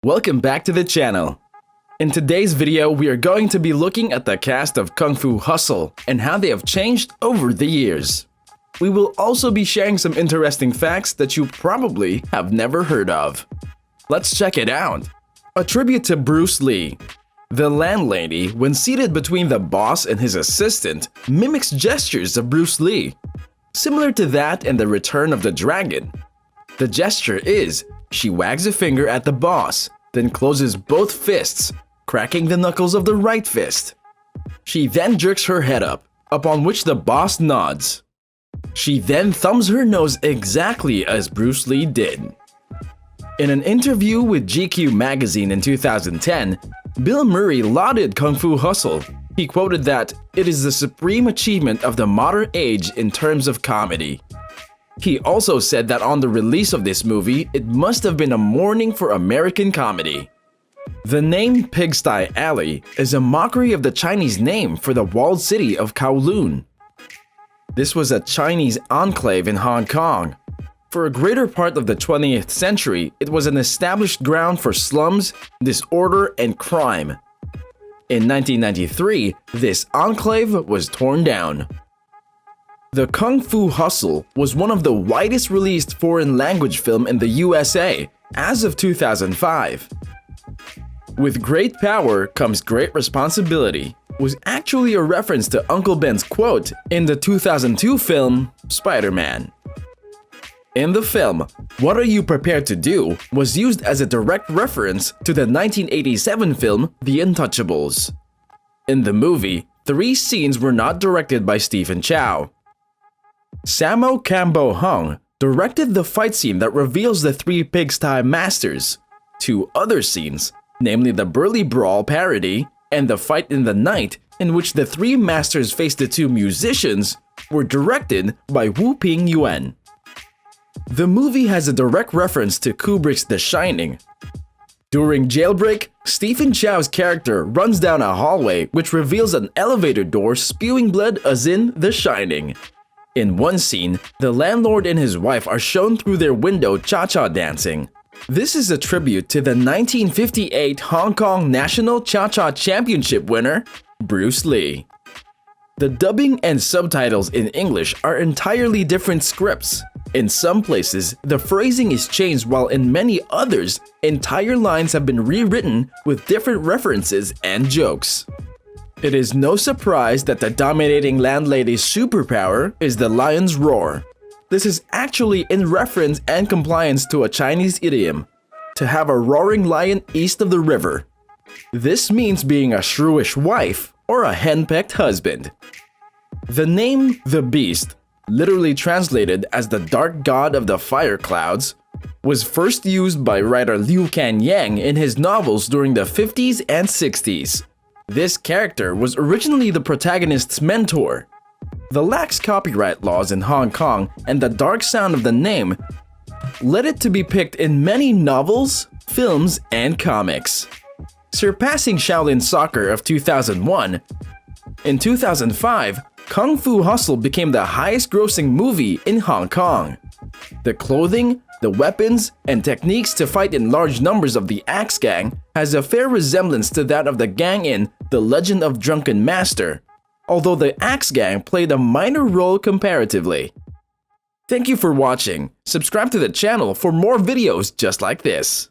Welcome back to the channel. In today's video, we are going to be looking at the cast of Kung Fu Hustle and how they have changed over the years. We will also be sharing some interesting facts that you probably have never heard of. Let's check it out. A tribute to Bruce Lee. The landlady, when seated between the boss and his assistant, mimics gestures of Bruce Lee, similar to that in The Return of the Dragon. The gesture is, she wags a finger at the boss, then closes both fists, cracking the knuckles of the right fist. She then jerks her head up, upon which the boss nods. She then thumbs her nose exactly as Bruce Lee did. In an interview with GQ magazine in 2010, Bill Murray lauded Kung Fu Hustle. He quoted that, "It is the supreme achievement of the modern age in terms of comedy." He also said that on the release of this movie, it must have been a morning for American comedy. The name Pigsty Alley is a mockery of the Chinese name for the walled city of Kowloon. This was a Chinese enclave in Hong Kong. For a greater part of the 20th century, it was an established ground for slums, disorder, and crime. In 1993, this enclave was torn down. The Kung Fu Hustle was one of the widest released foreign language film in the USA as of 2005. With great power comes great responsibility was actually a reference to Uncle Ben's quote in the 2002 film Spider-Man. In the film, "What are you prepared to do?" was used as a direct reference to the 1987 film The Untouchables. In the movie, 3 scenes were not directed by Stephen Chow. Sammo Cambo Hung directed the fight scene that reveals the 3 Pigsty Masters. 2 other scenes, namely the Burly Brawl parody and the Fight in the Night, in which the 3 masters face the 2 musicians, were directed by Wu Ping Yuan. The movie has a direct reference to Kubrick's The Shining. During Jailbreak, Stephen Chow's character runs down a hallway which reveals an elevator door spewing blood as in The Shining. In one scene, the landlord and his wife are shown through their window cha-cha dancing. This is a tribute to the 1958 Hong Kong National Cha-Cha Championship winner, Bruce Lee. The dubbing and subtitles in English are entirely different scripts. In some places, the phrasing is changed while in many others, entire lines have been rewritten with different references and jokes. It is no surprise that the dominating landlady's superpower is the lion's roar. This is actually in reference and compliance to a Chinese idiom, to have a roaring lion east of the river. This means being a shrewish wife or a henpecked husband. The name The Beast, literally translated as the dark god of the fire clouds, was first used by writer Liu Kanyang in his novels during the 50s and 60s. This character was originally the protagonist's mentor. The lax copyright laws in Hong Kong and the dark sound of the name led it to be picked in many novels, films, and comics, surpassing Shaolin Soccer of 2001. In 2005, Kung Fu Hustle became the highest-grossing movie in Hong Kong. The clothing, the weapons, and techniques to fight in large numbers of the Axe Gang has a fair resemblance to that of the gang in The Legend of Drunken Master, although the Axe Gang played a minor role comparatively. Thank you for watching. Subscribe to the channel for more videos just like this.